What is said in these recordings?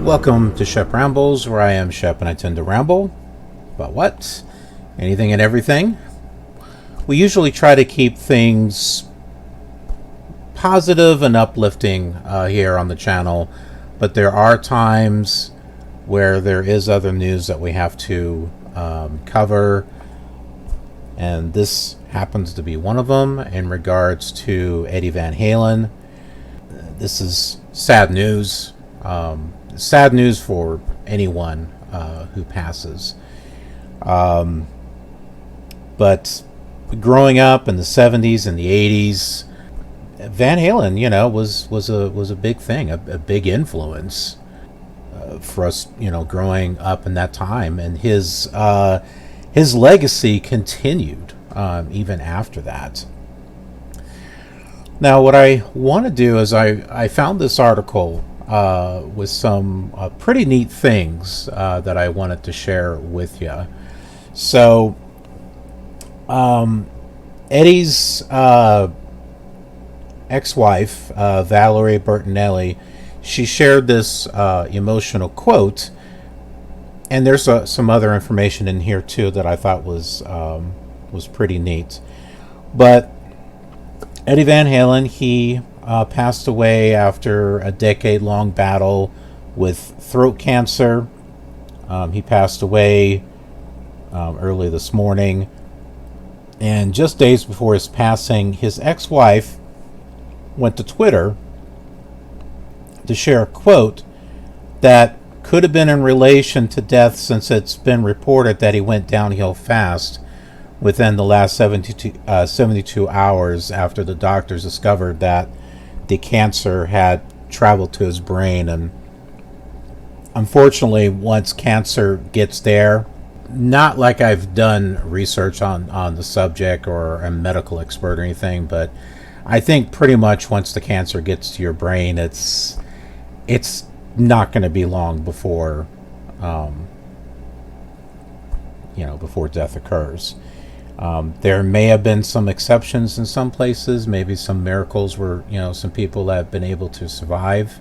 Welcome to Shep Rambles, where I am Shep and I tend to ramble. About what? Anything and everything. We usually try to keep things positive and uplifting here on the channel, but there are times where there is other news that we have to cover, and this happens to be one of them in regards to Eddie Van Halen. This is sad news. Sad news for anyone who passes. But growing up in the 70s and the 80s, Van Halen, was a big thing, a big influence for us, growing up in that time, and his legacy continued even after that. Now, what I want to do is I found this article with some pretty neat things that I wanted to share with you. So, Eddie's ex-wife, Valerie Bertinelli, she shared this emotional quote, and there's some other information in here too that I thought was pretty neat. But Eddie Van Halen, he passed away after a decade-long battle with throat cancer. He passed away early this morning. And just days before his passing, his ex-wife went to Twitter to share a quote that could have been in relation to death, since it's been reported that he went downhill fast within the last 72 hours after the doctors discovered that the cancer had traveled to his brain. And unfortunately, once cancer gets there, not like I've done research on the subject or a medical expert or anything, but I think pretty much once the cancer gets to your brain, it's not going to be long before before death occurs. There may have been some exceptions in some places, maybe some miracles where, some people have been able to survive.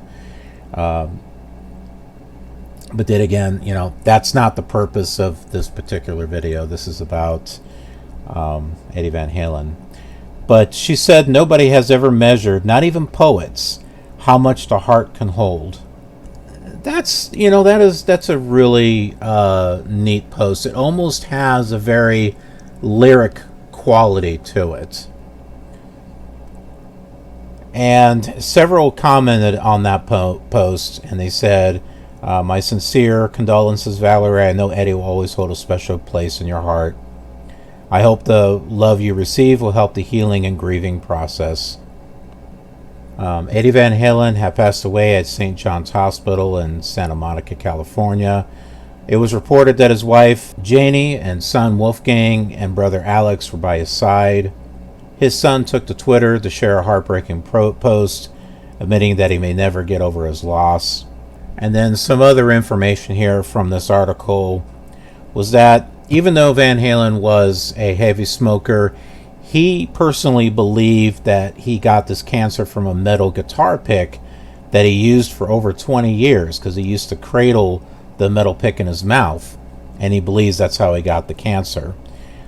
But then again, that's not the purpose of this particular video. This is about Eddie Van Halen. But she said nobody has ever measured, not even poets, how much the heart can hold. That's a really neat post. It almost has a very lyric quality to it. And several commented on that post, and they said, my sincere condolences, Valerie. I know Eddie will always hold a special place in your heart. I hope the love you receive will help the healing and grieving process. Eddie Van Halen had passed away at St. John's Hospital in Santa Monica, California. It was reported that his wife, Janie, and son, Wolfgang, and brother, Alex, were by his side. His son took to Twitter to share a heartbreaking post, admitting that he may never get over his loss. And then some other information here from this article was that even though Van Halen was a heavy smoker, he personally believed that he got this cancer from a metal guitar pick that he used for over 20 years, because he used to cradle the metal pick in his mouth, and he believes that's how he got the cancer.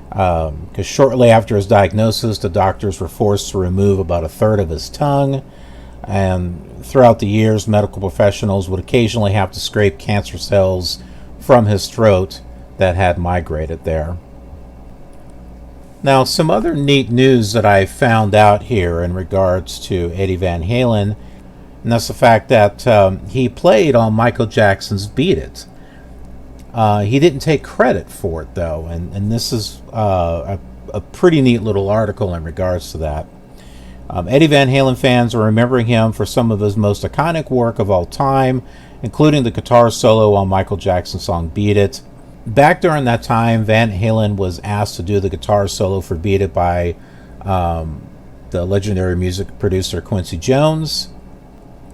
Because shortly after his diagnosis, the doctors were forced to remove about a third of his tongue, and throughout the years, medical professionals would occasionally have to scrape cancer cells from his throat that had migrated there. Now, some other neat news that I found out here in regards to Eddie Van Halen, and that's the fact that he played on Michael Jackson's Beat It. He didn't take credit for it, though, and this is a pretty neat little article in regards to that. Eddie Van Halen fans are remembering him for some of his most iconic work of all time, including the guitar solo on Michael Jackson's song Beat It. Back during that time, Van Halen was asked to do the guitar solo for Beat It by the legendary music producer Quincy Jones.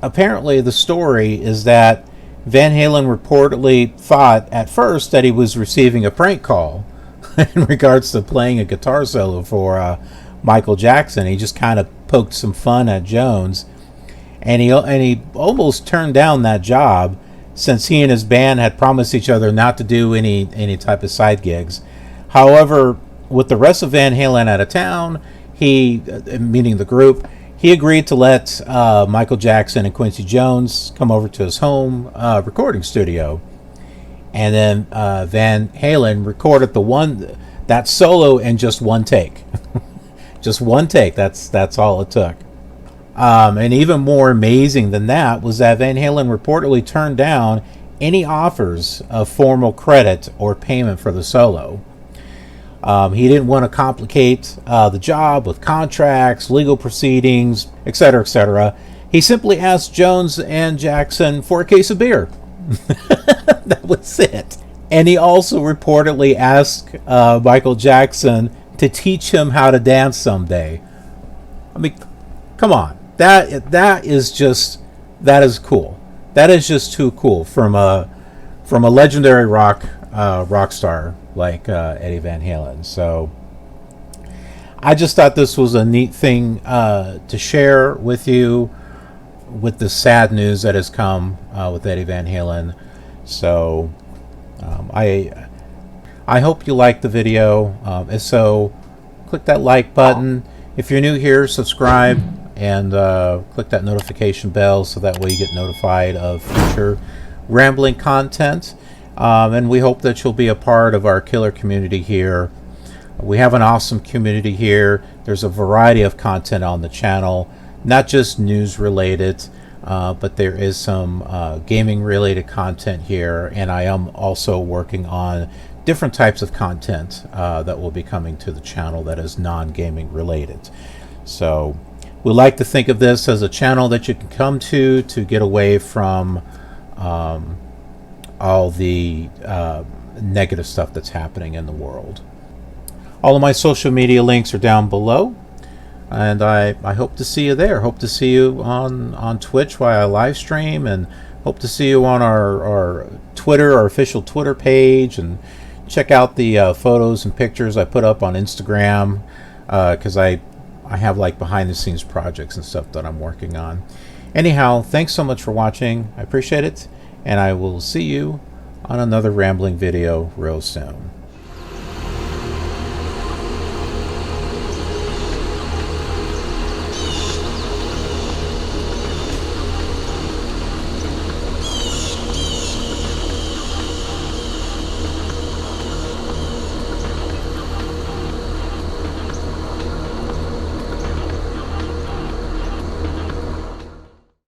Apparently, the story is that Van Halen reportedly thought at first that he was receiving a prank call in regards to playing a guitar solo for Michael Jackson. He just kind of poked some fun at Jones, and he almost turned down that job, since he and his band had promised each other not to do any type of side gigs. However, with the rest of Van Halen out of town, he, meaning the group, he agreed to let Michael Jackson and Quincy Jones come over to his home recording studio, and then Van Halen recorded that solo in just one take. Just one take. That's all it took. And even more amazing than that was that Van Halen reportedly turned down any offers of formal credit or payment for the solo. He didn't want to complicate the job with contracts, legal proceedings, etc., etc. He simply asked Jones and Jackson for a case of beer. That was it. And he also reportedly asked Michael Jackson to teach him how to dance someday. I mean, come on. That is cool. That is just too cool from a legendary rock star like Eddie Van Halen. So I just thought this was a neat thing to share with you, with the sad news that has come with Eddie Van Halen. So I hope you liked the video. If so, click that like button. If you're new here, subscribe and click that notification bell so that way you get notified of future rambling content. And we hope that you'll be a part of our killer community here. We have an awesome community here. There's a variety of content on the channel, not just news related, but there is some gaming related content here, and I am also working on different types of content that will be coming to the channel that is non-gaming related. So we like to think of this as a channel that you can come to get away from all the negative stuff that's happening in the world. All of my social media links are down below, and I hope to see you there. Hope to see you on Twitch while I live stream, and hope to see you on our Twitter, our official Twitter page, and check out the photos and pictures I put up on Instagram, because I have like behind the scenes projects and stuff that I'm working on. Anyhow, thanks so much for watching. I appreciate it, and I will see you on another rambling video real soon.